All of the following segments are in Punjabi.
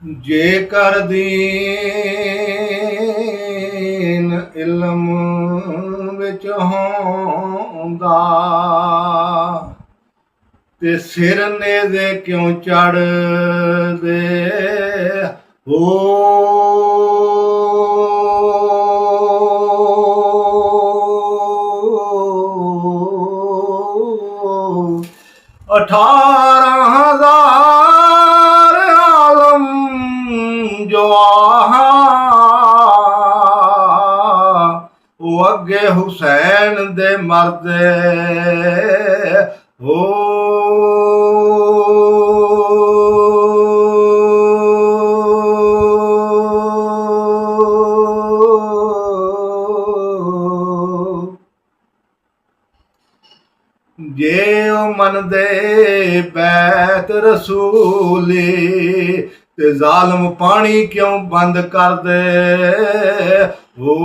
ਜੇਕਰ ਦੀਨ ਇਲਮ ਵਿੱਚ ਹੋਂਦਾ ਤੇ ਸਿਰ ਨੇਜ਼ੇ ਕਿਉਂ ਚੜ੍ਹਦੇ ਹੋ। $18,000 ਆਲਮ ਜੋ ਆਹਾ ਉਹ ਅੱਗੇ ਹੁਸੈਨ ਦੇ ਮਰਦੇ ਹੋ। ਜੇ ਉਹ ਮੰਨਦੇ ਬੈਤ ਰਸੂਲੀ ਤੇ ਜ਼ਾਲਮ ਪਾਣੀ ਕਿਉਂ ਬੰਦ ਕਰਦੇ ਹੋ।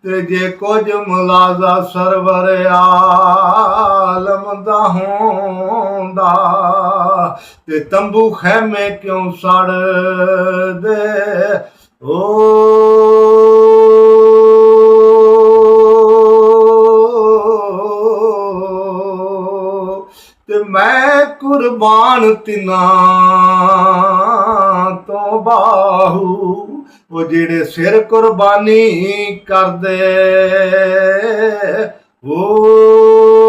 ਤੇ ਜੇ ਕੁਝ ਮੁਲਾਜ਼ਾ ਸਰਵਰ ਆਲਮ ਦਾ ਹੁੰਦਾ ਤੇ ਤੰਬੂ ਖੈਮੇ ਕਿਉਂ ਸੜਦੇ ਹੋ। ਤੇ ਮੈਂ ਕੁਰਬਾਨ ਤਿਨਾਂ ਤੋਂ ਬਾਹੂ ਉਹ ਜਿਹੜੇ ਸਿਰ ਕੁਰਬਾਨੀ ਕਰਦੇ ਹੋ।